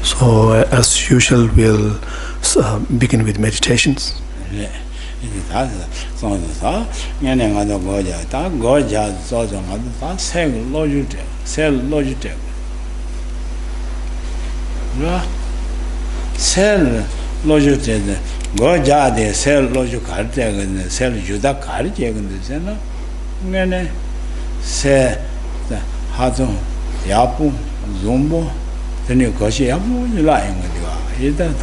So, as usual, we'll begin with meditations. Then Geshe lying with you. Either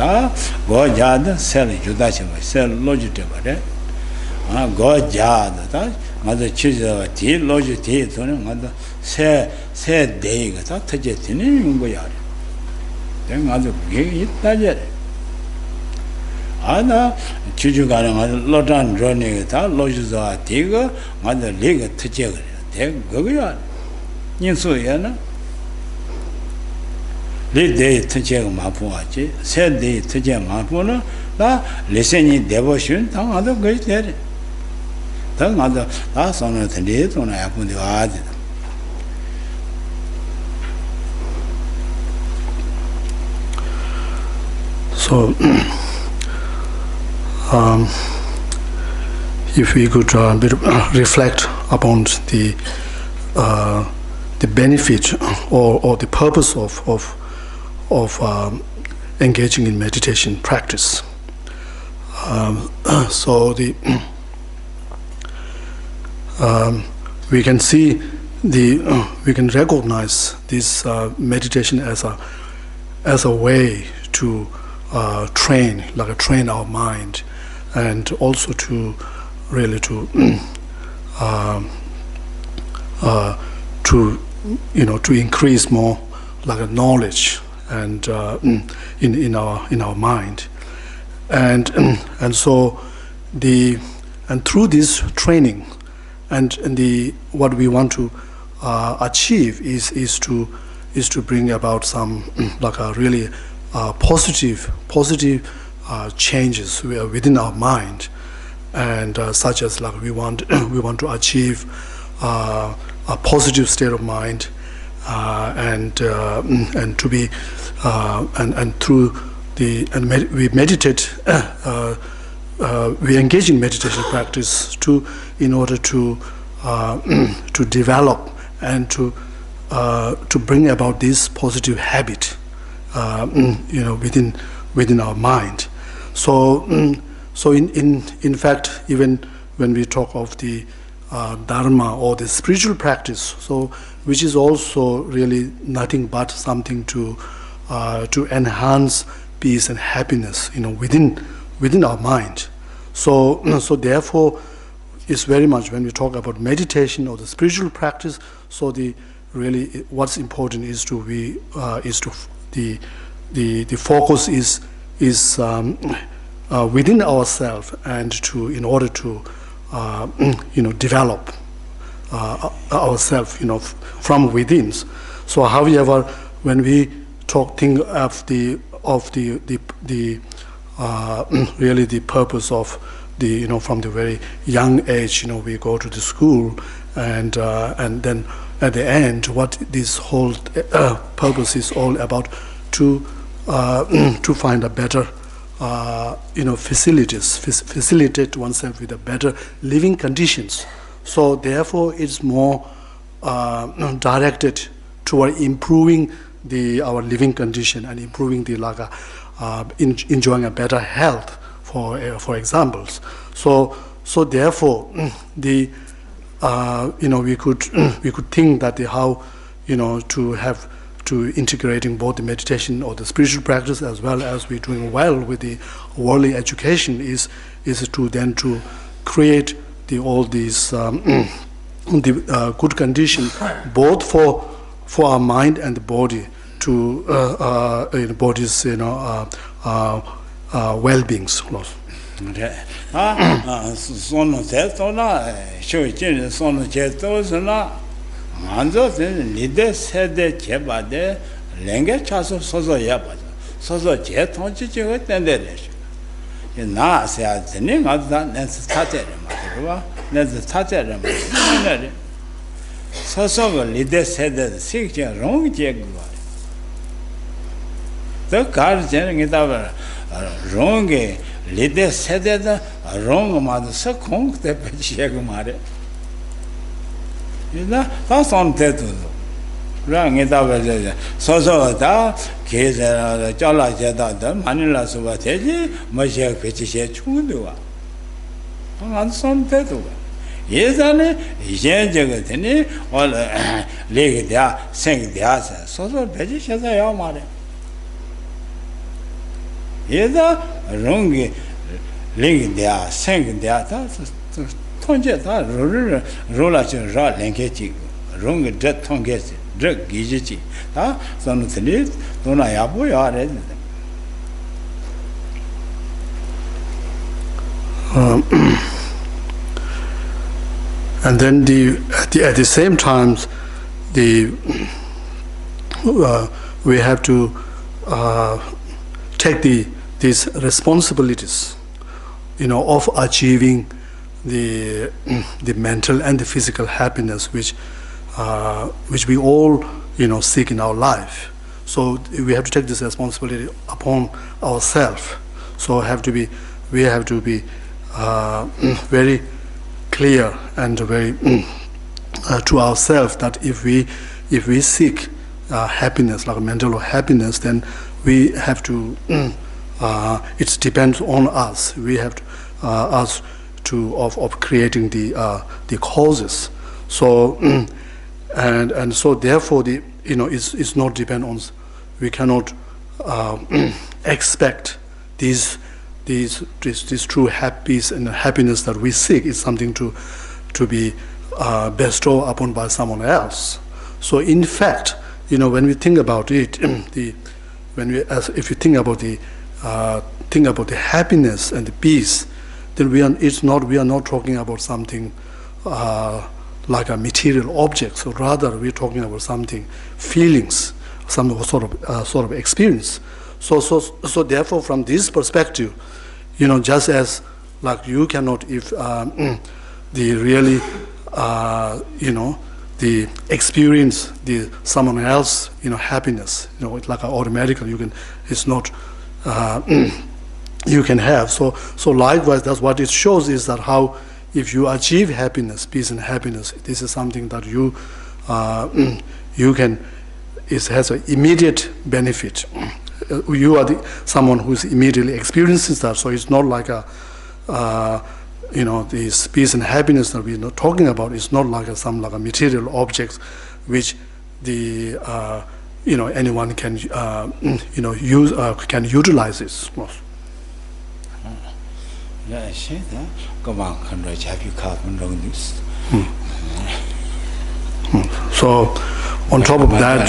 go jad, sell Judashima, sell logic. Go jad, mother choose a tea, logic tea, mother say day, that touch it in Goyard. Then other gig it that. Other Chujugan, Lotan Johnny, lodges are tiger, mother league to check. Take Goyard. In Suyana. Lead day to check Mapuachi, said day to check Mapuna, listening devotion, tongue other great lady. Tongue other last on the late when I happened to add. So, if we could reflect upon the benefit or the purpose of engaging in meditation practice. So we can see we can recognize this meditation as a way to train our mind, and also to really to increase more knowledge and in our mind, and so through this training, and what we want to achieve is to bring about some a really positive changes within our mind, and such as we want to achieve a positive state of mind, and to be and through we meditate, we engage in meditation practice in order to develop and to bring about this positive habit within our mind. So in fact, even when we talk of the dharma or the spiritual practice, so which is also really nothing but something to enhance peace and happiness within our mind. So therefore, it's very much when we talk about meditation or the spiritual practice, so what's important is the focus is within ourselves, and in order to develop ourselves from within. So however, when we think of the really the purpose of from the very young age, we go to the school, and then at the end, what this whole purpose is all about, to find a better facilitate oneself with a better living conditions. So therefore, it's more directed toward improving our living condition and improving the enjoying a better health, for examples. So therefore, we could think that how to integrating both the meditation or the spiritual practice, as well as we're doing well with the worldly education, is to create all these good condition, both for our mind and the body, to body's well-beings. Manzo lide sede chebade lenge chaso sozo yaba sozo je tonchi jigo tendere na se azini ngada nense tatere ma that's the Tatar. So leader said that 6 years wrong. The car generally wrong. Leader said that wrong mother so conk the Pachagumare. You know, that's on that. Rang it over so that case Jala Jada, Manila Subateji, Major Petitia Chundua. On some tattoo. Yes, and Jagatini, or Leg there, sing the answer. So Petitia Yamare. Yes, wrong link there, sing the other. Tonjet, roller, Lanketi, wrong dead tongue. Drug Gishi, some of the leaves, don't I have we are ready. And then at the same time, we have to take these responsibilities, of achieving the mental and the physical happiness which we all seek in our life. So we have to take this responsibility upon ourselves. So we have to be very clear and very to ourselves that if we seek happiness, like mental happiness, then we have to it depends on us. We have to us to of creating the causes. So and so therefore it's not depend on, we cannot expect these true happiness that we seek is something to be bestowed upon by someone else. So in fact, when we think about it, if you think about the happiness and the peace, then we are not talking about something like a material object. So rather, we're talking about something, feelings, some sort of experience. So therefore, from this perspective, just as like you cannot, if the really, the experience the someone else, happiness, it's like automatically it's not. You can have. So likewise, that's what it shows, is that how if you achieve happiness, peace and happiness, this is something that you can, it has an immediate benefit. You are someone who's immediately experiences that. So it's not like this peace and happiness that we're not talking about. It's not like a material object, which anyone can use can utilize it. So on top of that,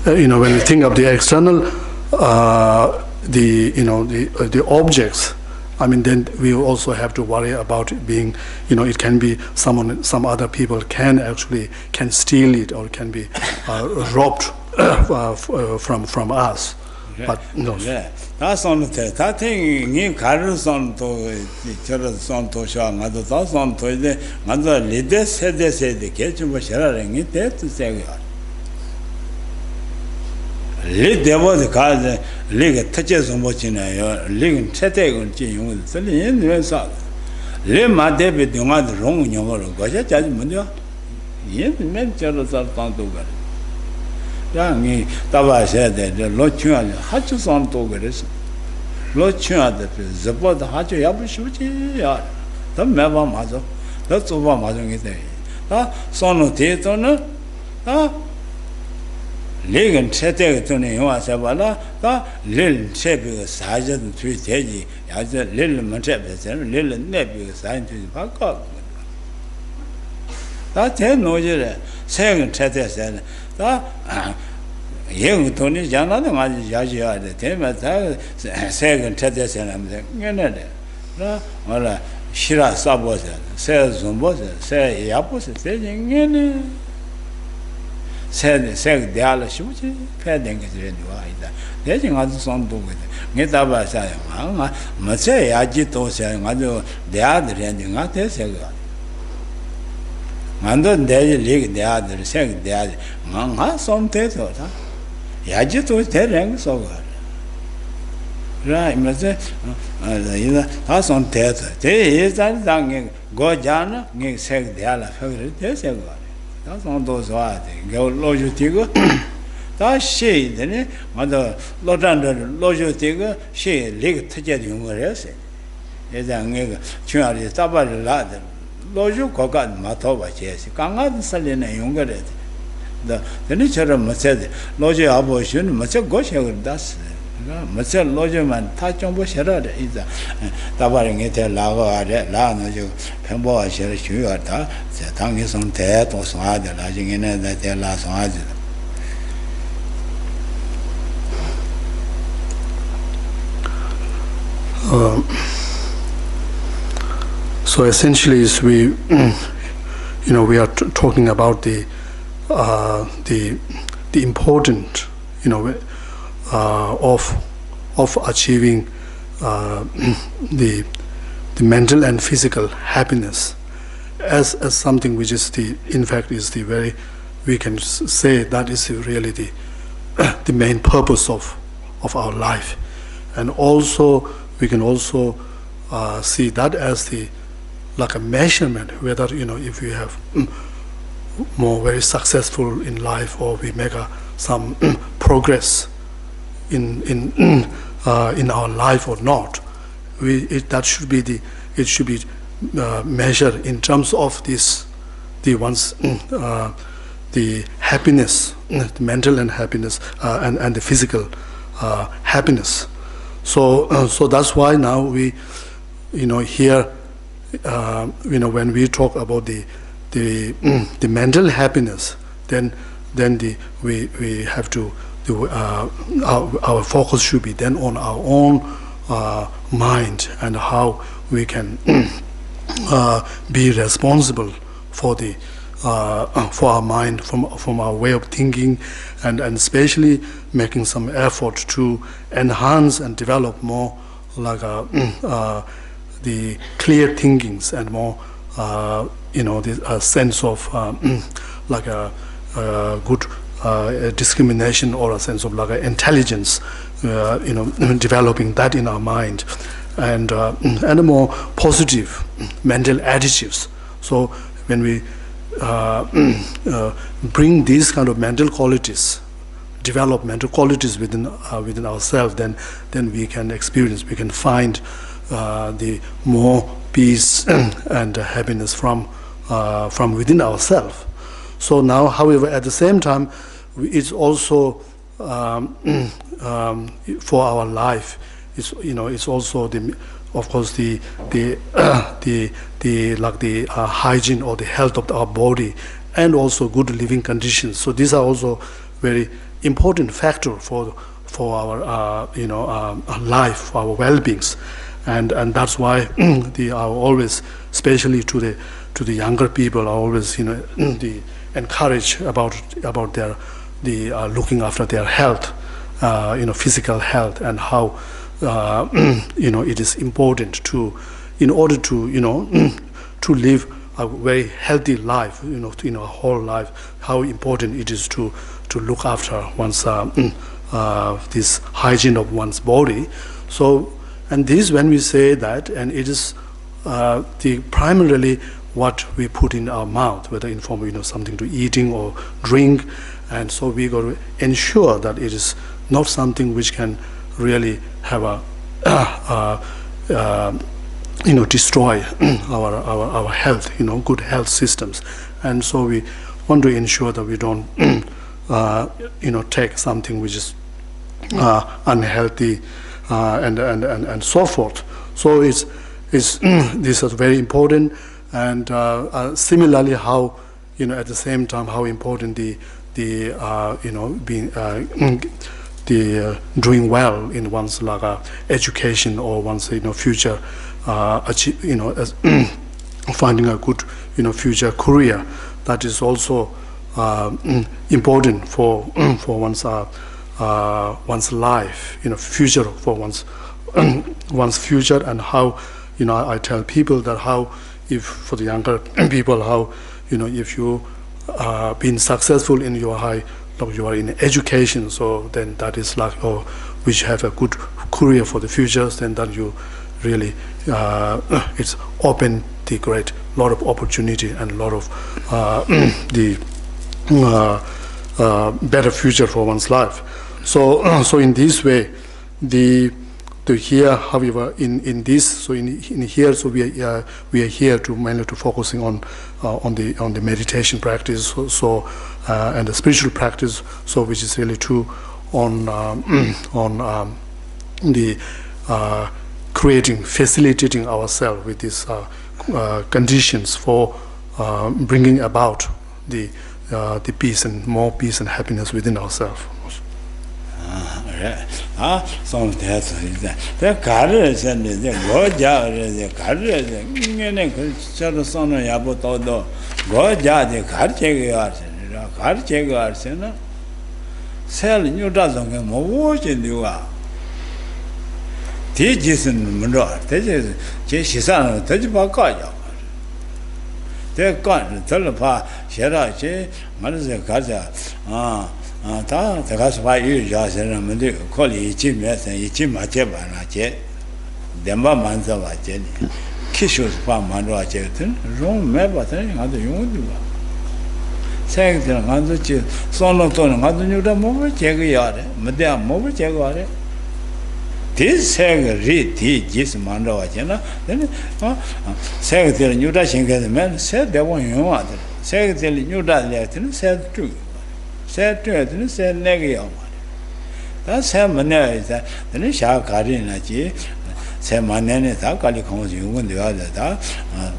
when we think of the external, the objects, I mean, then we also have to worry about it being, it can be some other people can steal it or can be robbed from us. But no. That's on the that thing. Give cards on to children's on to show another thousand to the other leaders said they said the kitchen was sharing it there to say. Lead there was the card, league touches on watching a league chatting on Jim with the Indians. Let my David the one wrong in your Gosha judgment. Yes, men children are found to go. Young Tava said that the Lord Chuan Hatches on Togeris. Lord Chuan the support the Hachu Yabushuchi, the Meva Mazo, that's over Mazing it. Son of Theater, Legan Chete to Newasavala, little Chepi Sergeant Three Teji, as a little Montepes and little nephew signed to the Pacock. That 10 no second Chete said. Young Tony Jana, the Majia, the Tema, second Tetes and I'm the Shira Sabos, says Zumbos, say Yapos, saying, Sept diala shuchi peding is really wide. There's another song to it. Get up as I am. Mase agito saying, I do the other ending at this. And then they leak the other, Sept the other. Man has some tato. Yagito is telling so good. Right, Mase, that's on tato. They is that young go jana, Sept the other favorite. There's a god. That's on those words. Go logistico. That's she, then it. Mother Lodanda logistico, she licked to get you where else. Is a nigger. Chuna is about the ladder. Loju cogot Matova chess. Can't sell in a younger. The nature of Mased, Logi abortion, Masa Gosha, that's Masa Logeman, touch on Bush is a Tabaring it a lago, Lano, Pembo, Sheriff, the tongue is on Tet or some other, lodging in it that they last on. So essentially, is we, we are talking about the important, of achieving the mental and physical happiness as something which is in fact is the very, we can say that is really the main purpose of our life, and also we can also see that as like a measurement whether if we have more very successful in life, or we make some progress in our life or not. That should be it should be measured in terms of the happiness, the mental and happiness, and the physical happiness. So that's why now we here when we talk about the mental happiness, then we have to our focus should be then on our own mind, and how we can be responsible for our mind, from our way of thinking, and especially making some effort to enhance and develop more like the clear thinkings, and more a sense of like a good discrimination, or a sense of like intelligence, developing that in our mind, and a more positive mental attitudes. So when we bring these kind of mental qualities, develop mental qualities within ourselves, then we can experience, we can find the more peace and happiness from within ourselves. So now, however, at the same time, it's also for our life. It's also of course the hygiene or the health of our body, and also good living conditions. So these are also very important factor for our life, our well-beings. And that's why they are always, especially to the younger people, are always the encourage about their looking after their health, physical health, and how it is important in order to live a very healthy life, in our whole life, how important it is to look after one's this hygiene of one's body. So. And this, when we say that, and it is primarily what we put in our mouth, whether in form of something to eating or drink, and so we got to ensure that it is not something which can really have destroy our health, good health systems, and so we want to ensure that we don't take something which is unhealthy. And so forth. So this is very important, and similarly, how at the same time how important being doing well in one's education, or one's future finding a good future career. That is also important for one's one's life, future for one's future, and how I tell people that how, if for the younger people, how if you been successful in your you are in education, so then that is like, or which have a good career for the future, then that you really it's open the great lot of opportunity and a lot of the better future for one's life. So in this way, to here, however, in this, so in here, so we are here to mainly to focusing on the meditation practice, and the spiritual practice, so which is really too on the facilitating ourselves with these conditions for bringing about the peace and more peace and happiness within ourselves. Some tests the carriers and the Goja, the carriers, and son of Yabotodo, Goja, the Carchegars, sell new dozen and more watching you are. Teaches in Monroe, teaches Jeshisan, Tajibaka. They're gone, Telepa, Sherache, Mother Gaza, the Gaspar, you just call it Jim, and Jim Majebana, Demba Manzava Jenny, Kishos Farm Mandra Jeton, Rome Mebaton, other young. Saying the Manzuchi, son of Ton, Mother New Mova Jagayard, Madame Mova Jagare. This saying read the Jis Mandra Jena, then saying the new Dashing man said the one you wanted. Saying the new Dashing said true. Said true, and said negative. That's how many is that the Shah Karina G. Say my name is Akali comes you when the other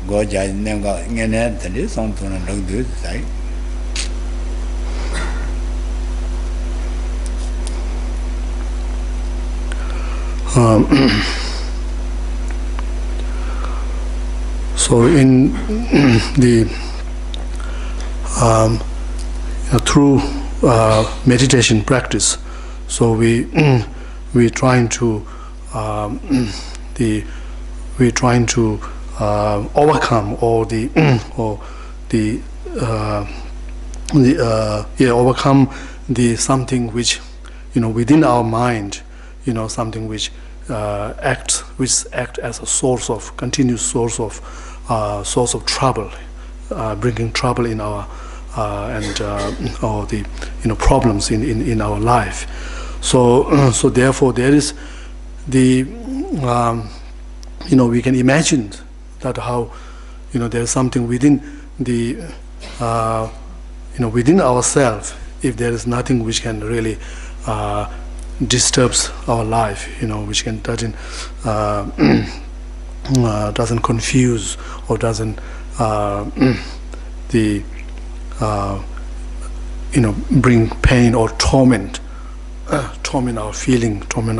go judge Nenga and the something and look good. So in the through meditation practice, so we trying to overcome all overcome the something which within our mind, something which act as a continuous source of trouble, bringing trouble in our or the problems in our life. So therefore there is the we can imagine that how there is something within the within ourselves, if there is nothing which can really disturbs our life, which can doesn't confuse or doesn't bring pain or torment our feeling, torment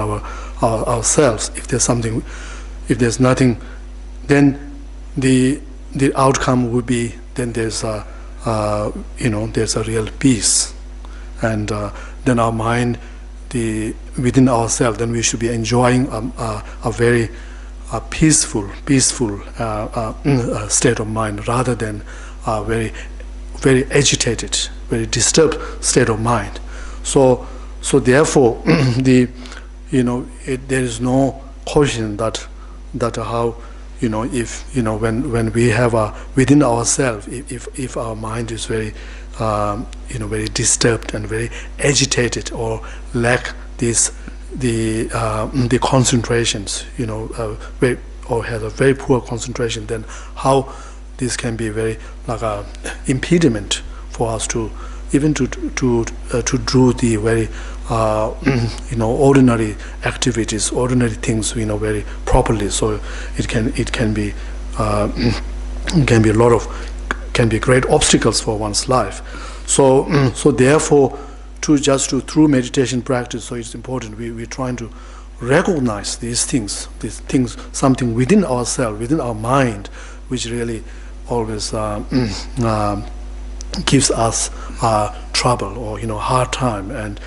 ourselves. If there's nothing, then the outcome would be then there's a there's a real peace, and then our mind, within ourselves, then we should be enjoying a very peaceful state of mind, rather than a very agitated, very disturbed state of mind. So therefore there is no question that how if when we have within ourselves, if our mind is very very disturbed and very agitated, or lack the concentrations, or has a very poor concentration, then how this can be very like a impediment for us to even to do the very ordinary activities, ordinary things, very properly. So it can be great obstacles for one's life. So therefore, through meditation practice, so it's important we're trying to recognize these things, something within ourselves, within our mind, which really always gives us trouble or hard time, and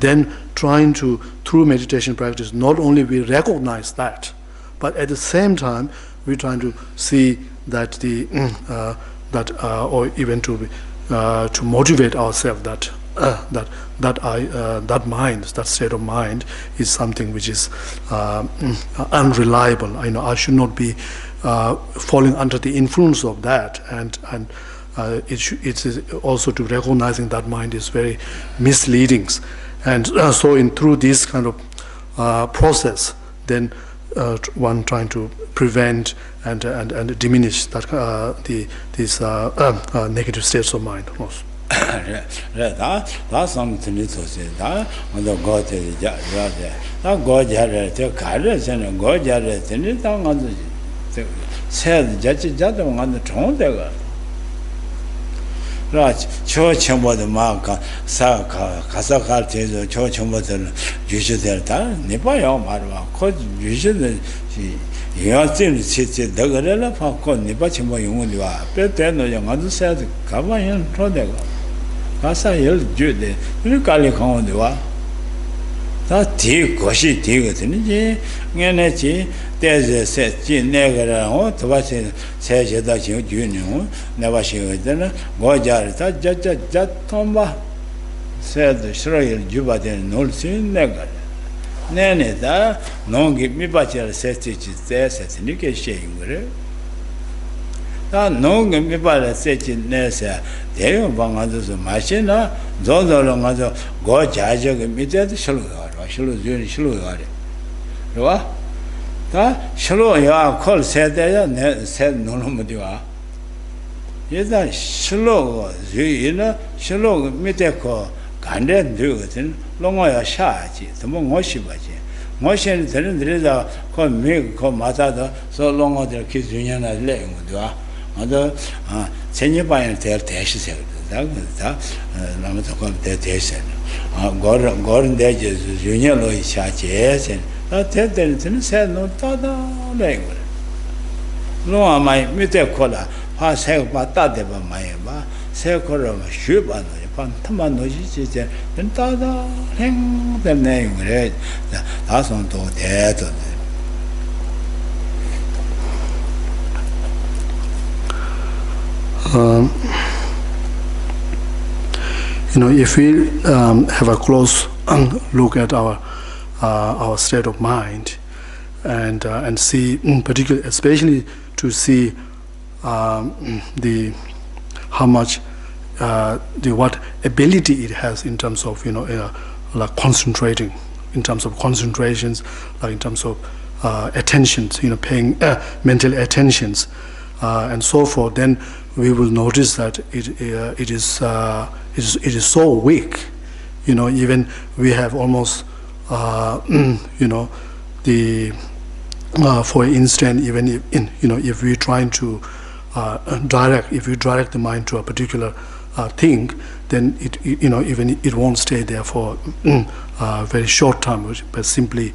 then trying to, through meditation practice, not only we recognize that, but at the same time we're trying to see that the or even to motivate ourselves that that mind, that state of mind, is something which is unreliable. I should not be falling under the influence of that, and it is also to recognizing that mind is very misleading, and so through this kind of process, then one trying to prevent and diminish that these negative states of mind also. That's something to say. That on the God is that God had to carry and God had it on the said judge on the tone there. Right, church and what the mark, Saka, Kasaka, church and what the Geshe Delta, Nepal, Marva, called usually you are still sitting the gorilla for called Nipachimo Yunua, but then the young other said, come on, Trodego. Casa Hill Jude, you call it on the wa. That tea, Goshi tea, Energy, there's a set, Negra, what was it, says that you junior, never she was then, Gojar, that Tomba said the Shroy Juba then, no sin, Negra. Nene, that, no give me but your set it is there, says Nicky Shame. That no give me but a set in Nessa, there you bang others of machine, those are long as go judge me that Shulgar. Shulu that Shulu ya call said there said no Madiwa. Is that Shulu Shulu Miteko Ganden do it in Longoya Shachi, the Moshibachi. Motion there is a call me call Matada so long as their kids union as laying with you. Other senior by and tell Tash that Lamatocom Tatation. Gordon Dages, Junior Louis Chachis, and that Ted said no Tada language. No, my Mutacola, pass help but Tadeva Mayaba, Selcora, Shuban, Pantamano, and Tada, hang the name, that's on to that. If we have a close look at our state of mind, and see, particularly, especially to see how much what ability it has in terms of like concentrating, in terms of concentrations, like in terms of attentions, paying mental attentions, and so forth, then we will notice that it is so weak. Even we have almost for instance, even if we're trying to direct the mind to a particular thing, then even it won't stay there for a very short time, but simply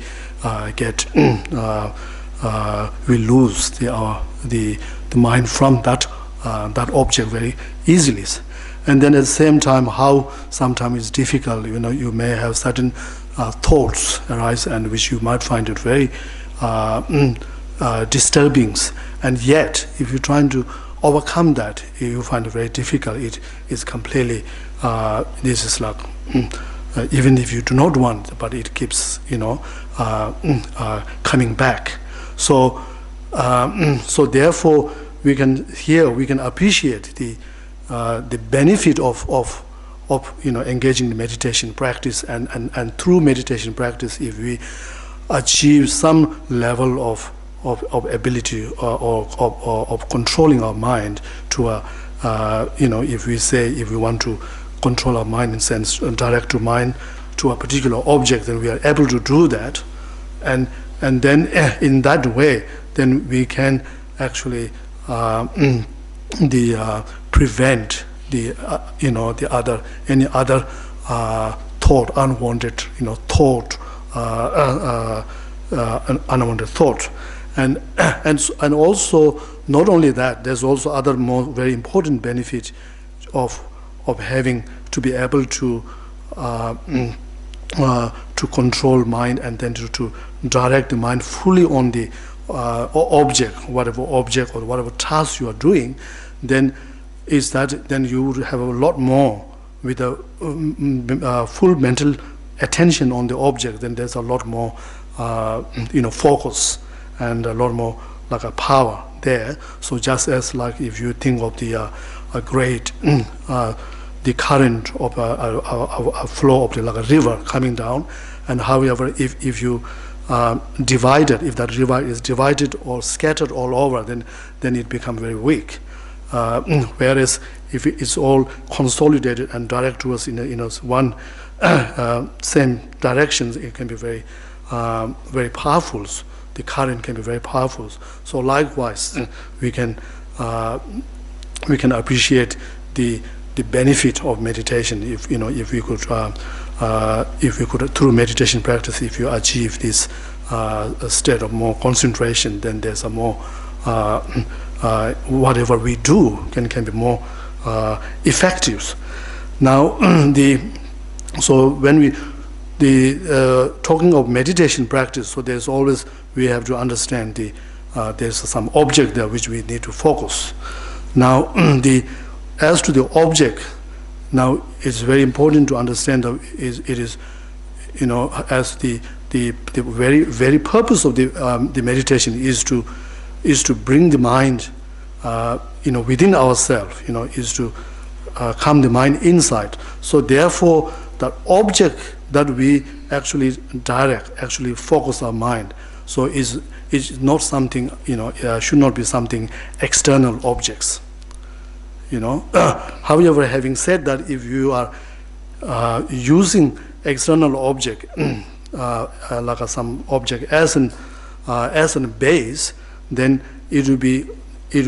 we lose the mind from that object very easily. And then at the same time, how sometimes it's difficult, you may have certain thoughts arise, and which you might find it very disturbing, and yet if you're trying to overcome that, you find it very difficult. It is completely this is like even if you do not want, but it keeps coming back. So therefore we can appreciate the benefit of engaging the meditation practice, and through meditation practice, if we achieve some level of ability or of controlling our mind to if we want to control our mind in sense, direct to mind to a particular object, then we are able to do that, and then in that way, then we can actually prevent any other thought, unwanted unwanted thought, and also not only that, there's also other more very important benefit of of having to be able to control mind and then to direct the mind fully on the object, whatever object or whatever task you are doing, then you would have a lot more with a full mental attention on the object. Then there's a lot more focus and a lot more like a power there. So just as like if you think of the the current of a flow of like a river coming down, and however if you divide it, if that river is divided or scattered all over, then it becomes very weak. Whereas if it's all consolidated and direct towards one same directions, it can be very very powerful. The current can be very powerful. So likewise, we can appreciate the benefit of meditation if we could through meditation practice, if you achieve this state of more concentration, then there's a more whatever we do can be more effective. Now so when we talking of meditation practice, so there's always we have to understand there's some object there which we need to focus. Now as to the object, now it's very important to understand that it is as the very very purpose of the meditation is to bring the mind within ourselves, is to calm the mind inside. So therefore that object that we actually actually focus our mind, so is not something should not be something external objects. However, having said that, if you are using external object like some object as an base, then it will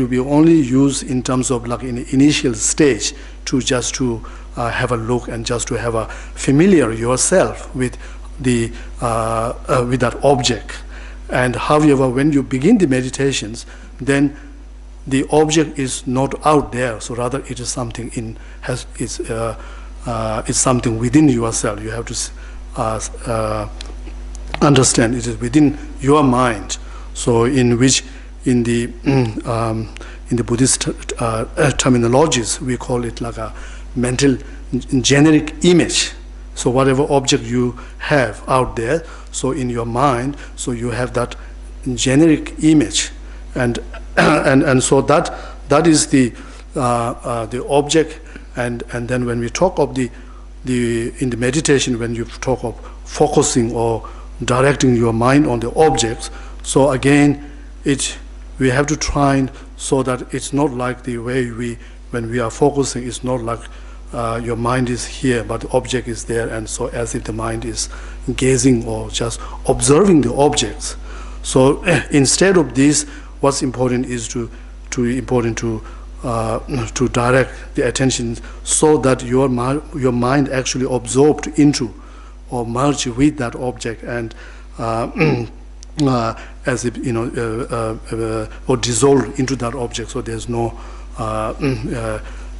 be only used in terms of like in the initial stage to just to have a look and just to have a familiar yourself with the with that object. And however, when you begin the meditations, then the object is not out there, so rather it is something it's something within yourself. You have to understand it is within your mind. So in which in the Buddhist terminologies we call it like a mental generic image. So whatever object you have out there, so in your mind, so you have that generic image, and so that is the object, and then when we talk of the in the meditation, when you talk of focusing or directing your mind on the objects, so again we have to try and so that it's not like the way when we are focusing, it's not like your mind is here but the object is there, and so as if the mind is gazing or just observing the objects. So instead of this, what's important is to direct the attention so that your mind actually absorbed into or merge with that object, and as if or dissolve into that object. So there's no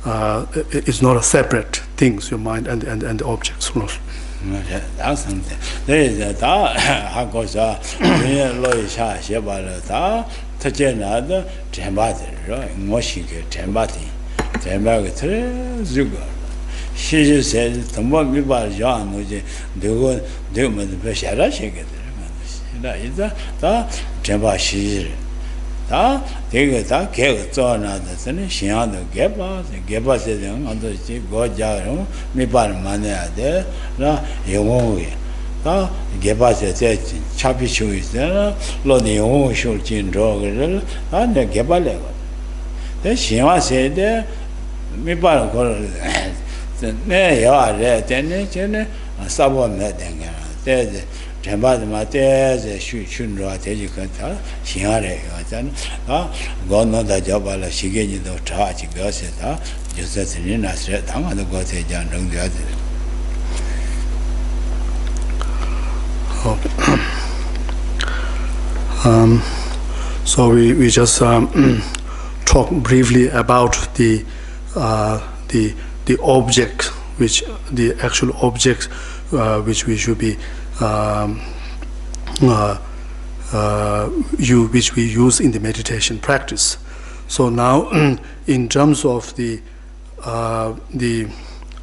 it's not a separate things, your mind and the objects. That's something. There is a how goes Loisha Shebala, Tajana, Tembati, right? Moshike, Tembati, Tembati, Zuga. She just said, the more people John, they go do with the Beshara shake it. That is the Tembashi. They get that get on the thing, she on the Geba said, on the Goja, me by money there, you won't. Geba said, Chappy shoe is there, Lord, you won't show chin dog, and the Geba level. Then she said, me by there you are there, then someone met them. Tempat mate ze shun ro te ji kan ta xin re ga chan go no da ja ba la shi ge ni do cha chi ga se ta ju se sin na se ta ma do go se jan rong ja de. So we just talk briefly about the the object, which the actual object which we should be which we use in the meditation practice. So now, in terms of the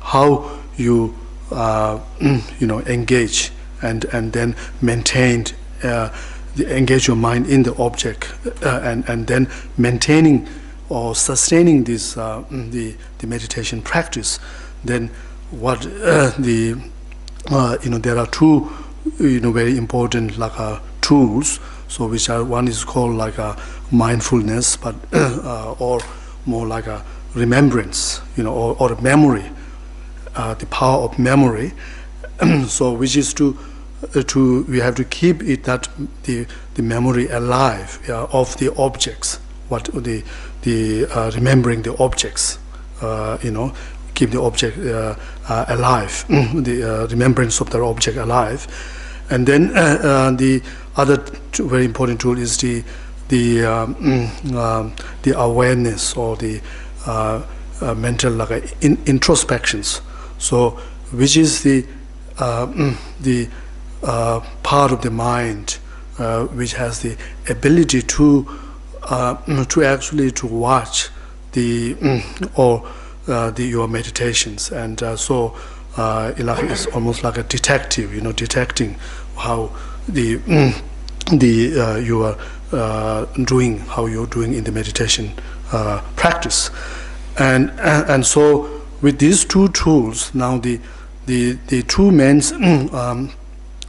how you engage and then maintain engage your mind in the object and then maintaining or sustaining this the meditation practice, then what there are two very important tools. So which are, one is called like a mindfulness, but or more like a remembrance, or a memory, the power of memory. So which is we have to keep it that the memory alive of the objects, what the remembering the objects, keep the object alive, the remembrance of the object alive. And then the other very important tool is the awareness or the mental introspections. So which is the part of the mind which has the ability to actually to watch your meditations, and so it's almost like a detective, detecting how you are doing, how you're doing in the meditation practice, and so with these two tools, now the two main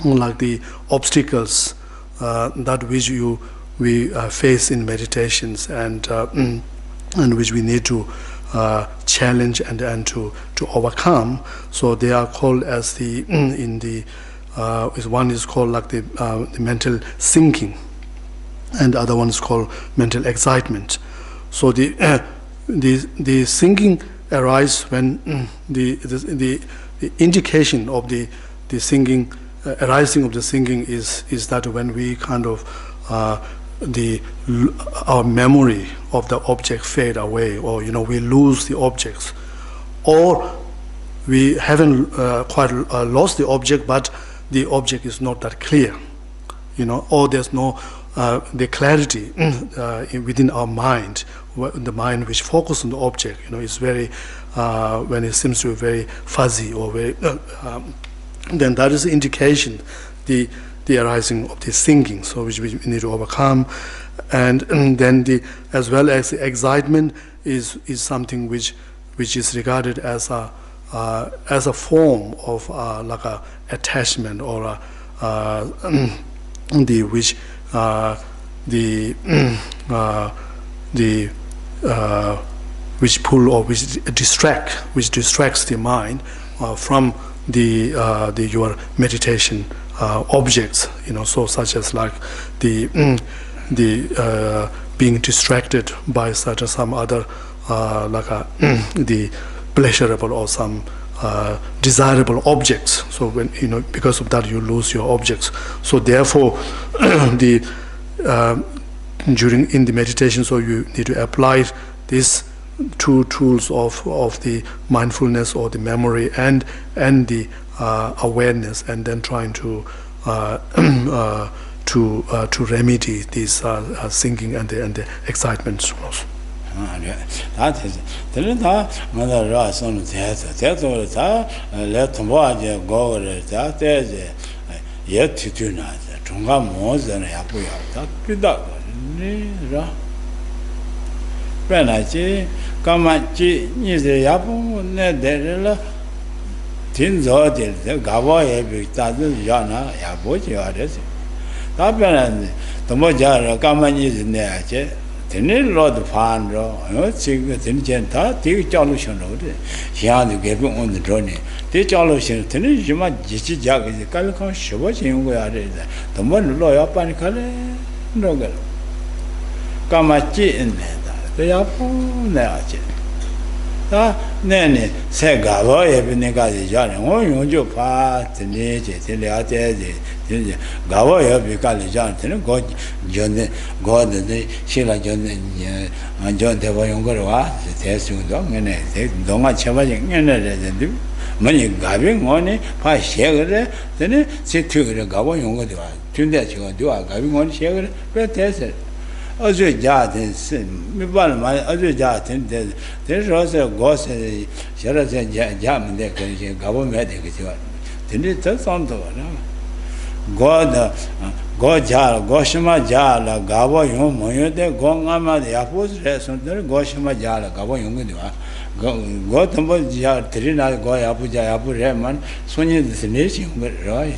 like the obstacles that which we face in meditations, and which we need to challenge and to overcome. So they are called as one is called like the mental sinking, and the other one is called mental excitement. So the sinking arises when the indication of the sinking, arising of the sinking is that when we kind of our memory of the object fade away, or we lose the objects, or we haven't quite lost the object, but the object is not that clear, or there's no the clarity within our mind, the mind which focuses on the object, is very when it seems to be very fuzzy or very then that is the indication, the arising of the thinking, so which we need to overcome. And then as well as the excitement is something which is regarded as a form of like a attachment, or which pull or which distracts the mind from your meditation objects, so such as like the being distracted by some other the pleasurable or some desirable objects. So when because of that you lose your objects. So therefore during in the meditation, so you need to apply these two tools of the mindfulness or the memory and the awareness, and then trying to remedy these thinking and the excitement. That is the mother Rason let go yet to do not. Tunga Mos and Yapuya. Penachi, Kamachi, is the Yapu, Nederilla, Tinzo, the Gava, Yana, Yabuchi, or this. Tapan, the Mojara, Kamani is in there. The Lord Fandro, Tinjenta, take Jolution, she had to get on the journey. The Jolution, Tinijima, Geshe Doga is the Calico, she was in where the one lawyer panicale, no girl. Kamachi in there, the Yapu, Nachi. Nene, Segavo, Ebenegazi, oh, you pass the nature, the Gavo, Ebicali John, God, God, the Sheila John, and John Tevayongora, the test you don't much ever in do. Money giving money, 5 then sit to the Gavo Yonga, that you do, giving one share, but tested. Other jardins, my other jardin, there's also a ghost, Sheraton jam, and the government. Then it does on to God, Goja, Goshima Jala, Gabo Yomo, the Gongama, the Apples, Goshima Jala, Gabo Yonga. Gotambo Trina, Goyapuja, Apu Reman, Sonia the nation, right?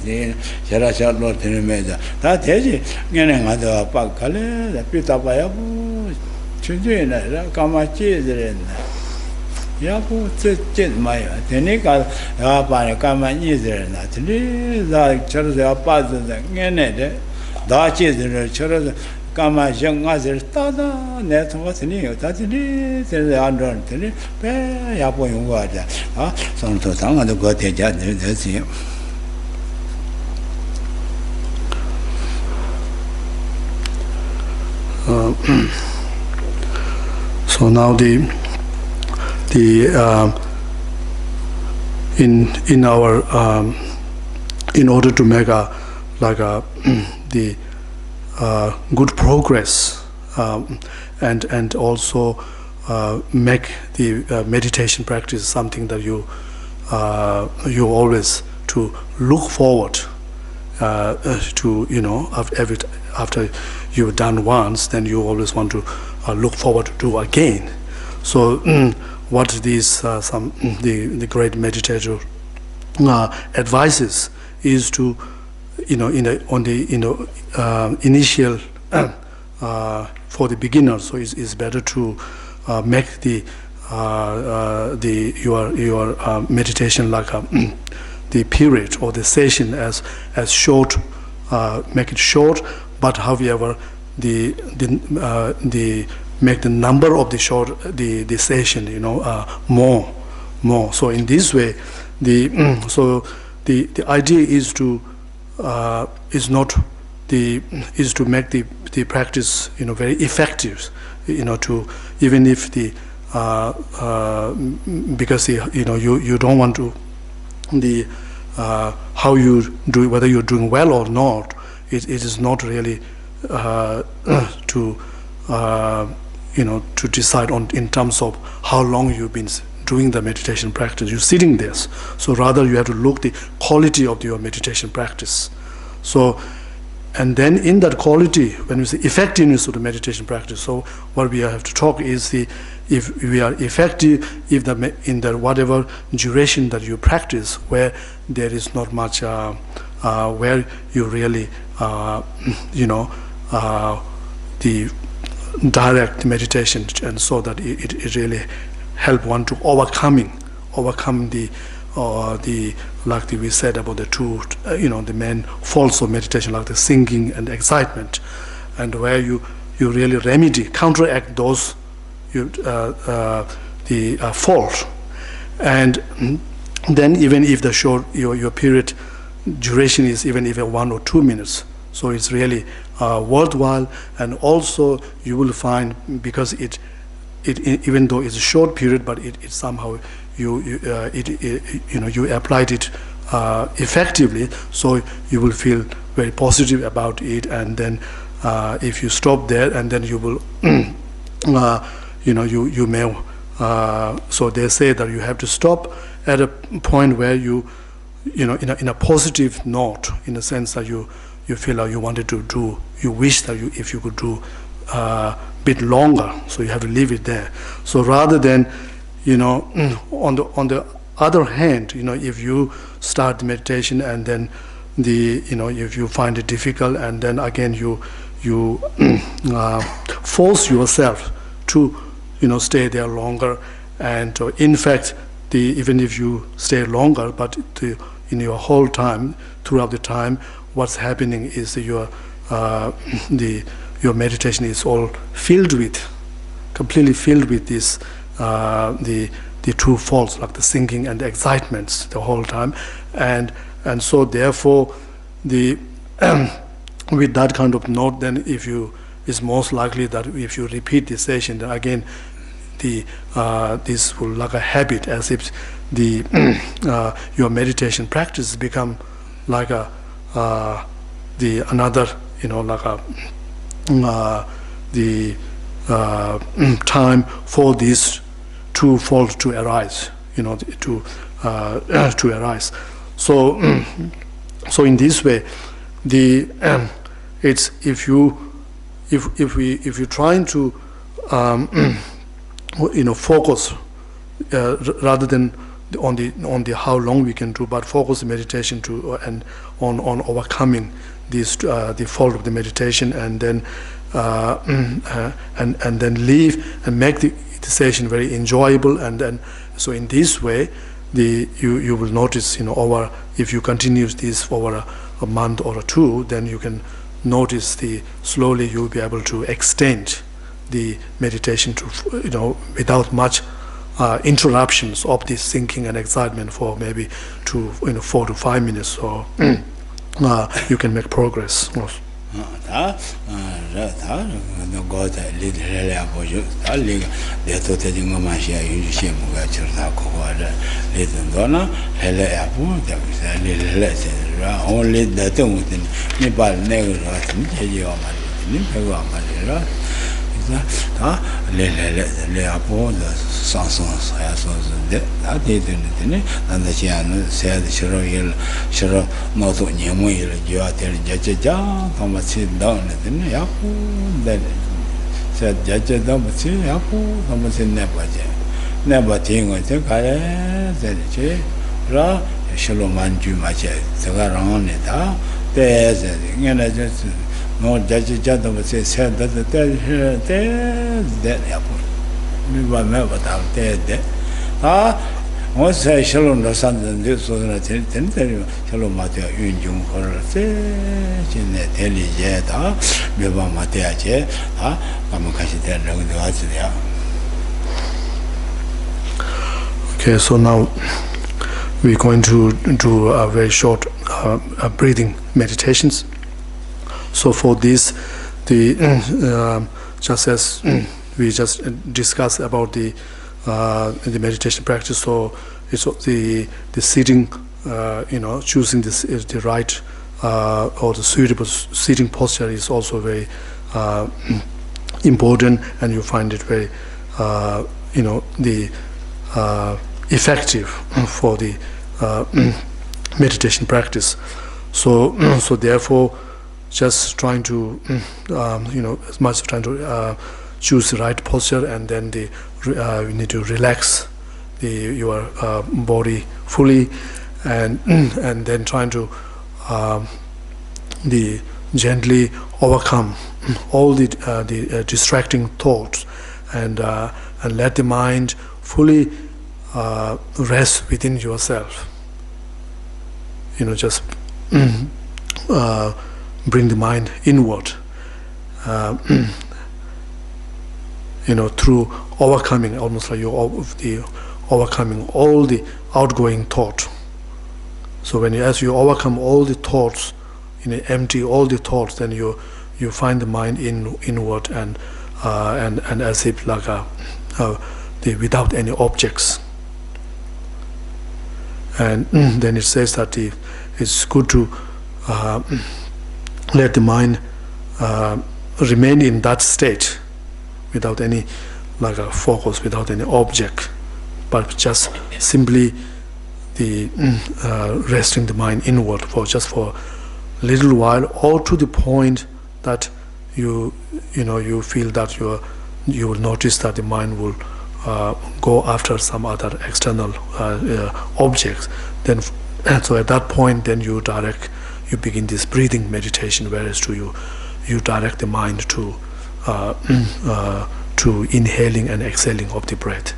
Sharasha Lord Meda. That is getting other Pakale, the Pita Bayabu, Chudina, Kamachi, Yapu, Chit Maya, Tenica, Yapana, Kamachi, Nathalie, like Charles Apas, the Genede, Dutches, the Charles. Kama young others, Tada, net was new, Tatini, the under, Yapo water. Some to some of the got a judge, that's him. So now in our in order to make the good progress and also make the meditation practice something that you always to look forward to, after you've done once, then you always want to look forward to do again. So what these the great meditator advises is to initial for the beginner, so it's better to make your meditation like the period or the session as short, make it short, but however the make the number of the session more. So in this way, the idea is to make the practice very effective, to even if because you don't want to how you do, whether you're doing well or not, it is not really to decide on in terms of how long you've been doing the meditation practice. You're sitting there, so rather you have to look the quality of your meditation practice. So, and then in that quality, when we say effectiveness of the meditation practice, so what we have to talk is if we are effective, if in the whatever duration that you practice, where there is not much, where you really, the direct meditation, and so that it really help one to overcome the like we said about the two, the main faults of meditation, like the singing and excitement, and where you really counteract those fault, and then even if the short your period duration is even 1 or 2 minutes, so it's really worthwhile, and also you will find, because it even though it's a short period, but it somehow you applied it effectively, so you will feel very positive about it. And then if you stop there, and then you will you may so they say that you have to stop at a point where you in a positive note, in a sense that you feel like you wanted to do, you wish that if you could do bit longer, so you have to leave it there. So rather than on the other hand, if you start the meditation and then if you find it difficult, and then again you force yourself to stay there longer, and in fact even if you stay longer, but in your whole time, throughout the time, what's happening is your meditation is all completely filled with this the the true faults, like the sinking and the excitements the whole time, and so therefore the with that kind of note, then if you, it's most likely that if you repeat the session, then again this will like a habit, as if the your meditation practice become like a the another, you know, like a the time for these true faults to arise, you know, to arise. So so in this way, the it's if you're trying to you know, focus rather than on the how long we can do, but focus the meditation to and on overcoming this the fault of the meditation, and then and then leave and make the session very enjoyable, and then so in this way you will notice, you know, over if you continue this over a month or two, then you can notice the slowly you'll be able to extend the meditation to, you know, without much interruptions of this thinking and excitement for maybe 4 to 5 minutes, so you can make progress. le apo da sans ya so de da de ne nan da chian se de shiro yel shiro no to nyemo yel jo atel ja ja pa ma chi da ne ya pu de se ja ja da ma chi ya pu pa ma chi ne ba ti ngo te ka le de che ra shilo man ju ma che se ga ron ne da de se nge na je no jaji jada se said that ya por mi va me va ta de mo se shalom no san de so na ten shalom ma te yun jung ho se chin ne te li je da mi va ma te je pa mo ka shi de lo de wa ji ya. Okay, so now we're going to do a very short breathing meditations. So for this, just as we just discussed about the meditation practice, so it's the sitting, you know, choosing the right or the suitable sitting posture is also very important, and you find it very, you know, the effective for the meditation practice. So therefore, just trying to, you know, as much trying to choose the right posture, and then you need to relax your body fully, and then trying to gently overcome all the distracting thoughts, and let the mind fully rest within yourself. You know, just bring the mind inward, you know, through overcoming, almost like overcoming all the outgoing thought. So as you overcome all the thoughts, you know, empty all the thoughts, then you find the mind inward, and as if like without any objects. And then it says that it's good to let the mind remain in that state without any like a focus, without any object, but just simply resting the mind inward for a little while, or to the point that you feel that you will notice that the mind will go after some other external objects. Then so at that point, then you begin this breathing meditation, whereas you direct the mind to inhaling and exhaling of the breath.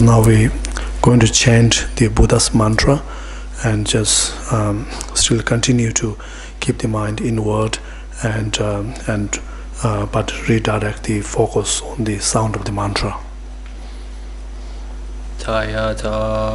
now we're going to chant the Buddha's mantra and just still continue to keep the mind inward and but redirect the focus on the sound of the mantra. Tayata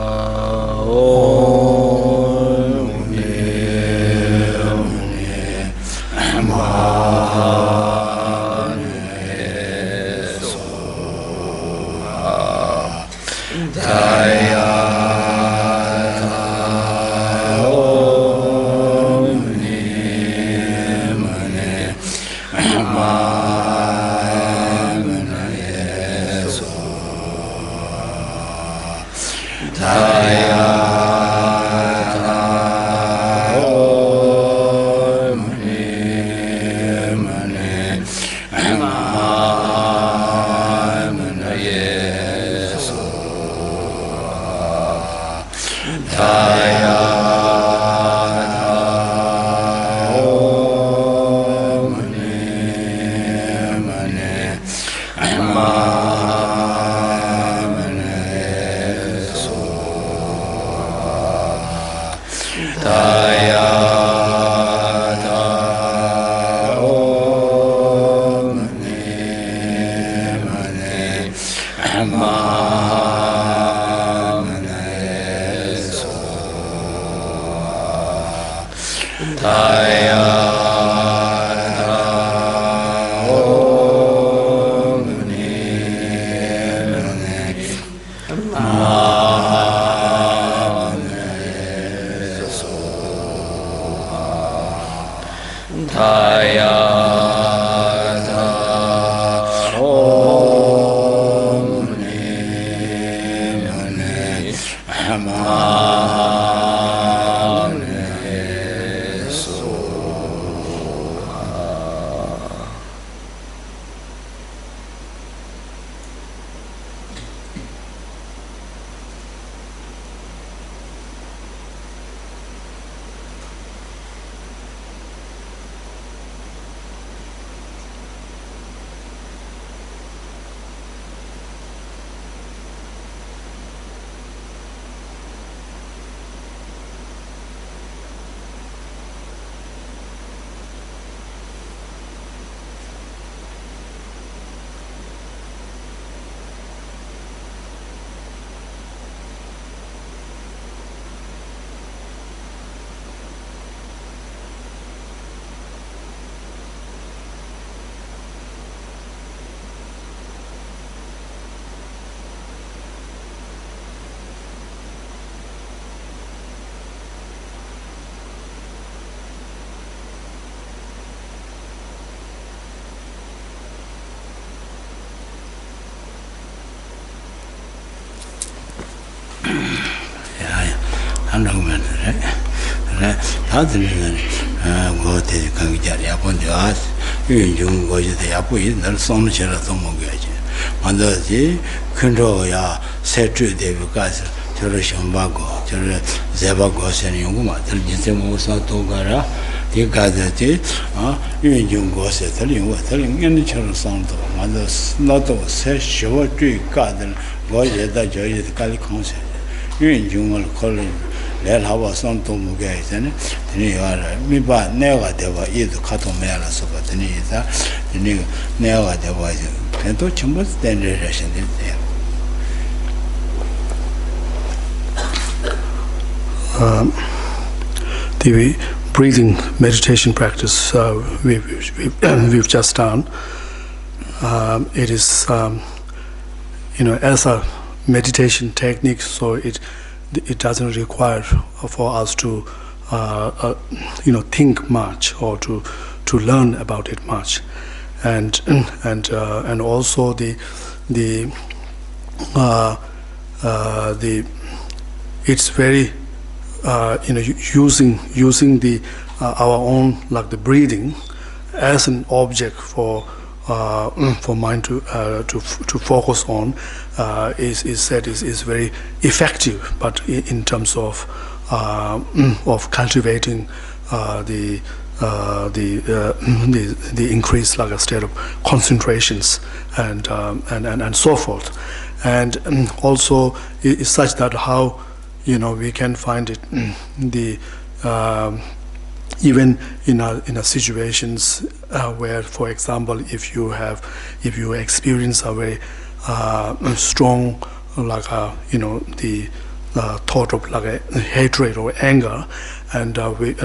Lel Hava Son to Mugay, me by never deva either Catomera Sopatinisa, the new never deva, and to Chumbus then relation is there. The breathing meditation practice we've just done, it is, as a meditation technique, so it doesn't require for us to think much or to learn about it much, and also it's very using the our own, like the breathing as an object for mind to focus on is very effective, but in terms of cultivating the increased, like a state of concentrations and so forth. and also is such that how we can find it even in a situations where, for example, if you experience a very strong the thought of like a hatred or anger, and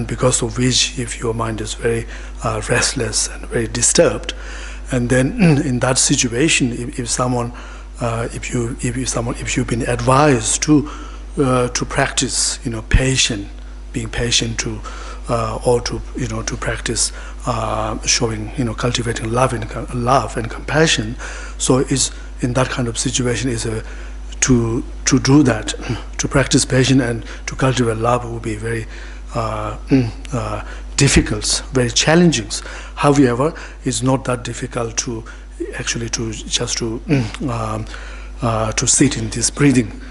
because of which, if your mind is very restless and very disturbed, and then in that situation, if you've been advised to practice being patient or to practice showing cultivating love and compassion, so is in that kind of situation is to do that, to practice patience and to cultivate love will be very difficult, very challenging. However, it's not that difficult to actually to sit in this breathing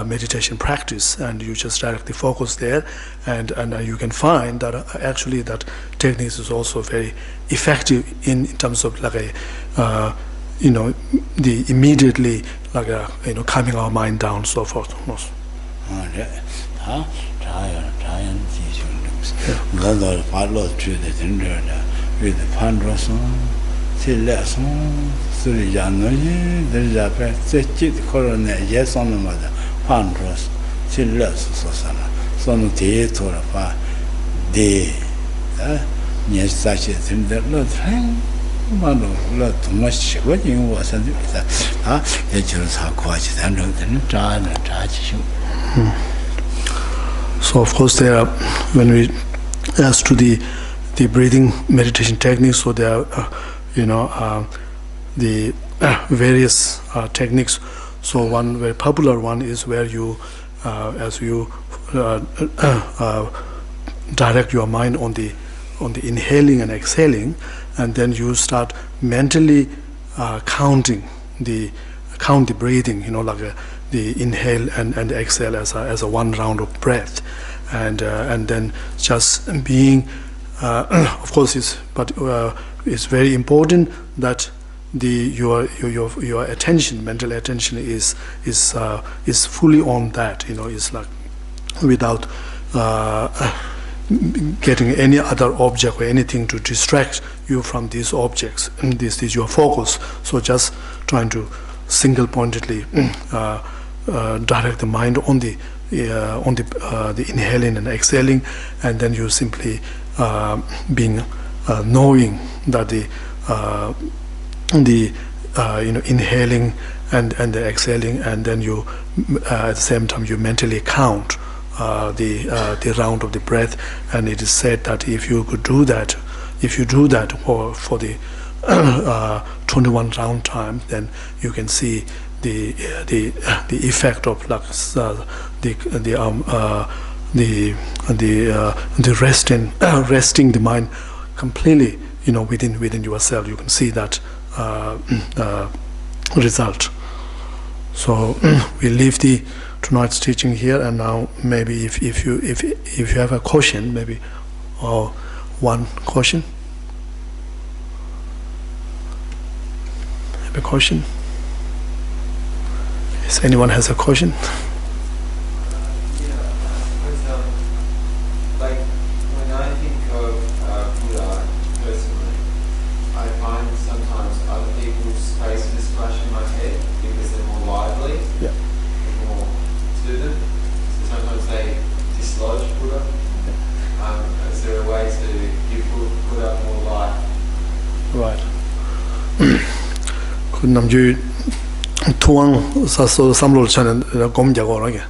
meditation practice, and you just directly focus there, and you can find that actually that technique is also very effective in terms of like a the immediately like a calming our mind down, so forth. So of course there are, when we as to the breathing meditation techniques, so there are the various techniques. So one very popular one is where you as you direct your mind on the inhaling and exhaling, and then you start mentally count the breathing, like the inhale and exhale as a one round of breath, and then just being of course it's very important that your attention, mental attention is fully on that, is like without getting any other object or anything to distract you from these objects. This is your focus. So just trying to single-pointedly direct the mind on the inhaling and exhaling, and then you simply being knowing that the inhaling and the exhaling, and then you at the same time you mentally count the round of the breath. And it is said that if you do that for the 21 round time, then you can see the effect of like the resting the mind completely, within yourself. You can see that result. So we leave tonight's teaching here, and now maybe if you have a question, maybe or one question. Have a question? If anyone has a question? 남주 통왕 사서 삼로를 차는 검자고라게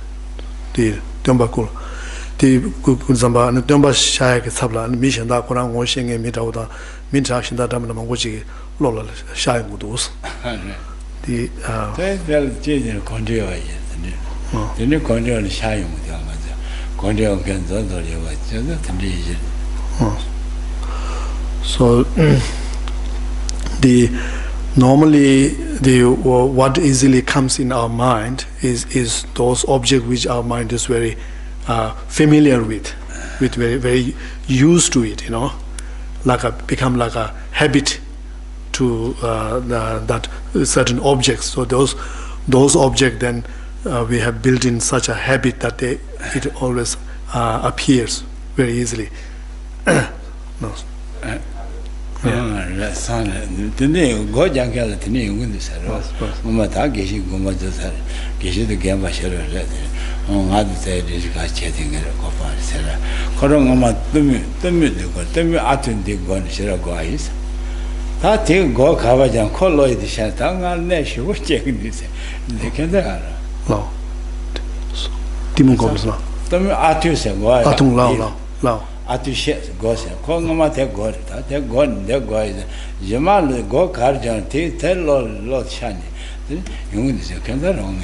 디 덤바고 디 그잠바 덤바 샤야게 삽라 미션다 고랑 오싱에 미다오다 민자신다 담나 망고지 로라 샤야고도스 디 대별 제제 건조야예 네 건조는 샤용도 맞아 건조 견서도 예와 저도 근데 so normally what easily comes in our mind is those objects which our mind is very familiar with very, very used to it, become like a habit to that certain objects. So those those objects then we have built in such a habit that it always appears very easily. No. Atushes goes and Kongama take God, take God, their guys, Jamal go carjan, tell Lord Shani. You can wrong in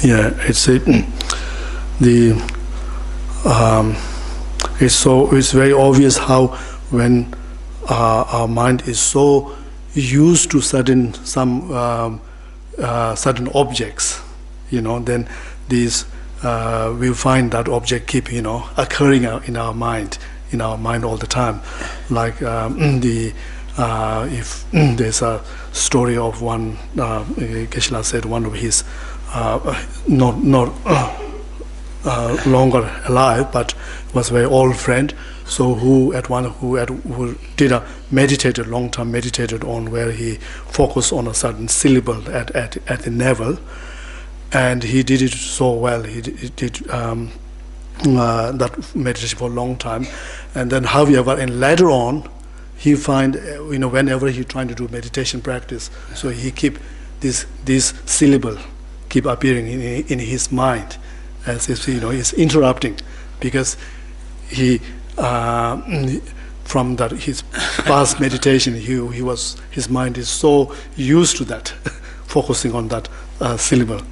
yeah, it's it's very obvious how when our mind is so used to certain objects, then these we find that object keep occurring in our mind all the time. Like if there's a story of one, Geshe said one of his not longer alive, but was a very old friend. So who did a long-term meditated on where he focused on a certain syllable at the navel. And he did it so well. He did that meditation for a long time, and then, however, and later on, he find whenever he trying to do meditation practice, so he keep this syllable keep appearing in his mind, as if he's interrupting, because he from that his past meditation his mind is so used to that, focusing on that syllable.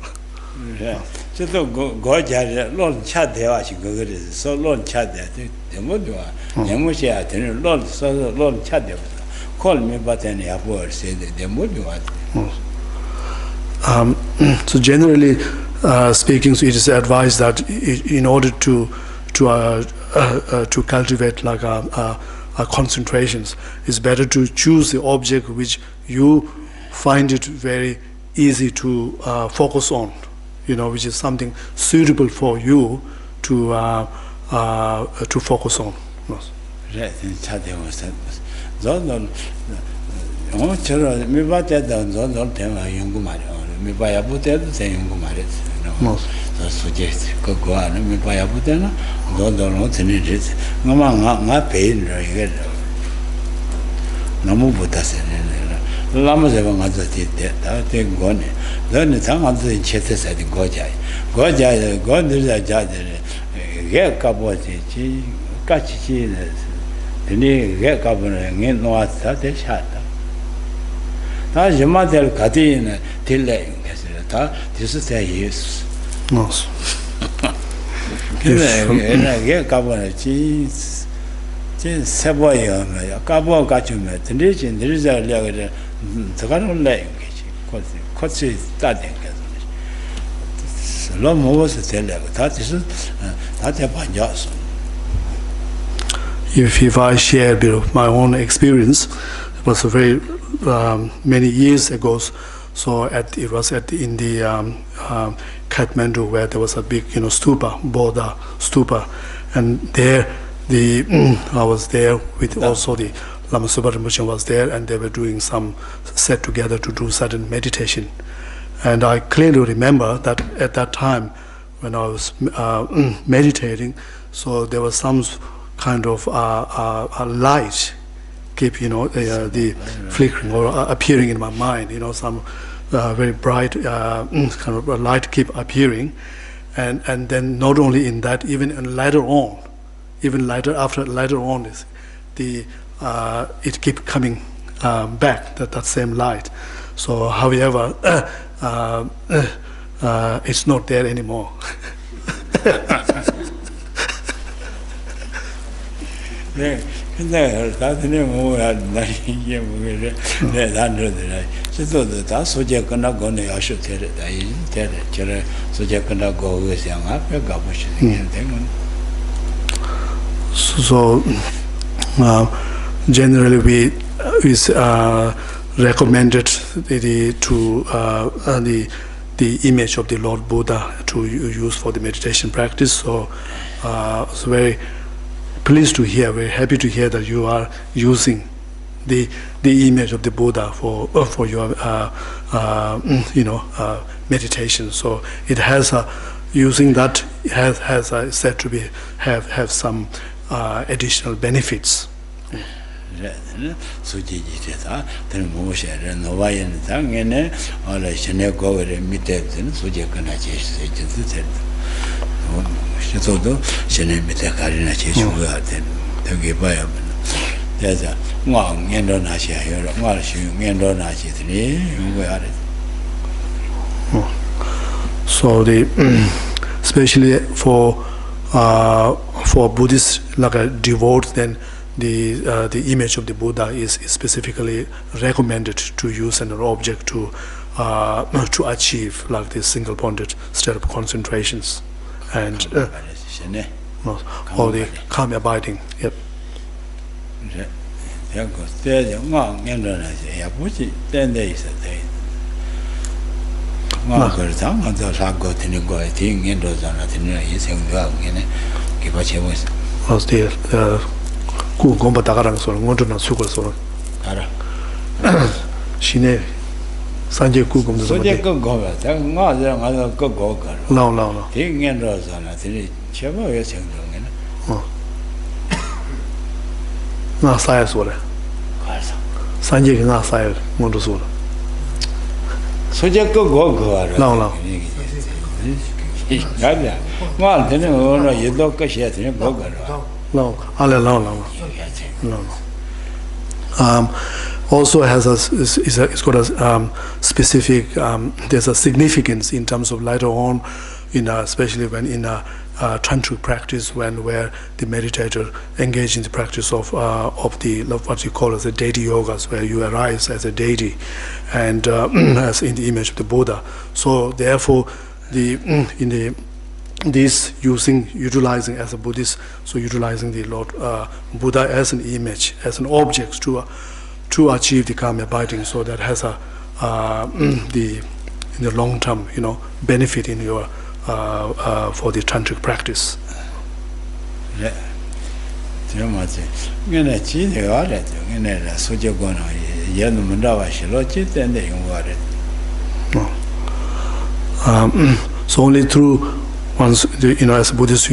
Yeah, so go jar long chat there, so long chat there. The Mudua, Yamusha, long so long chat there. Call me but any word, say the Mudua. So generally speaking, so it is advised that in order to cultivate like a concentrations, it's better to choose the object which you find it very easy to focus on. Which is something suitable for you to focus on. Right, Lamas ever mother did that, take gone. Then the tongue of the chetters at the Gojai. Gojai, God is a judge, get cabote, catchy, the knee get carbon and no at that shot. That's your mother Katina till this is a use. Get carbon cheese. Savoy, a cabo got you met, and there is a letter. The one language, what's it studying? Long was a tell that is not about Johnson. If I share a bit of my own experience, it was a very many years ago. So it was in the Kathmandu, where there was a big stupa, Bodha stupa, and there I was there with also the Lama Subharamachan was there, and they were doing some set together to do certain meditation. And I clearly remember that at that time when I was meditating, so there was some kind of a light keep the flickering or appearing in my mind, some very bright kind of a light keep appearing, and then not only in that, even later on, later on is the it keep coming back, that same light. So however it's not there anymore. So generally we recommended the image of the Lord Buddha to use for the meditation practice. So it's very pleased to hear, very happy to hear that you are using the image of the Buddha for your meditation. So it has using that has said to be have some additional benefits. So especially for Buddhists like a devout, then the image of the Buddha is specifically recommended to use an object to achieve like this single-pointed state of concentrations and or the calm abiding. Yep. Ku gomba dagarang solo ngondo na sugol solo ara shine sanje ku gomdo soje ko goba da nga nga ko go ga lao lao de ngen ro sa na de chebo ye cheng dong ne na sa ya solo ka sa sanje nga sa ya ngondo solo soje ko go ga lao lao ga ya ma de ne no ye do ka she de go ga no, also has it's got a specific there's a significance in terms of later on especially when in a tantric practice where the meditator engage in the practice of the what you call as a deity yogas, where you arise as a deity and as in the image of the Buddha. So therefore this utilizing as a Buddhist, so utilizing the Lord Buddha as an image, as an object to achieve the calm abiding, so that has a in the long term benefit in your for the tantric practice. Yeah. So only through once as a Buddhist,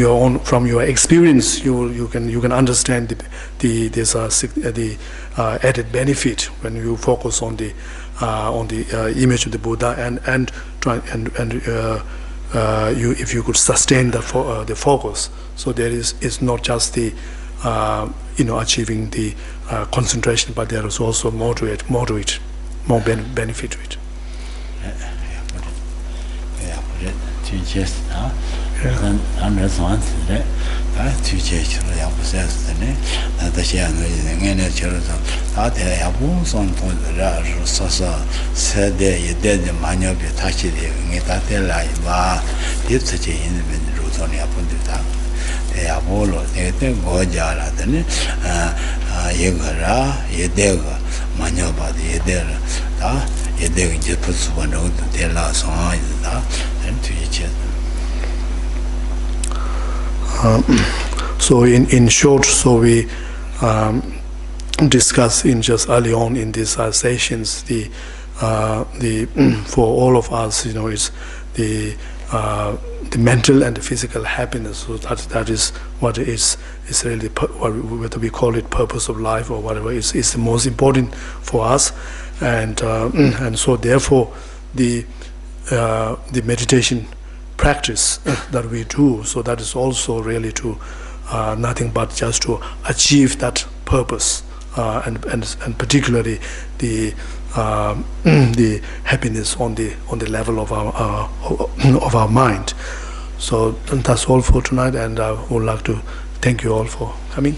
from your experience, you can understand the added benefit when you focus on the image of the Buddha and if you could sustain the focus. So there is not just the achieving the concentration, but there is also more benefit to it. Just understand that to change the opposite that she and the children that they have on Sosa said they did the manual be touched that they like did such in the root on the upon the time. They have all they go jala then Yegara, Yedega, manual body, Yedera. Just put one out the last song and to each other. So in short, so we discuss in just early on in these sessions the for all of us, it's the mental and the physical happiness. So that is what is really whether we call it purpose of life or whatever is the most important for us. And so therefore the meditation practice that we do, so that is also really to nothing but just to achieve that purpose and particularly the happiness on the level of our mind. So that's all for tonight, and I would like to thank you all for coming.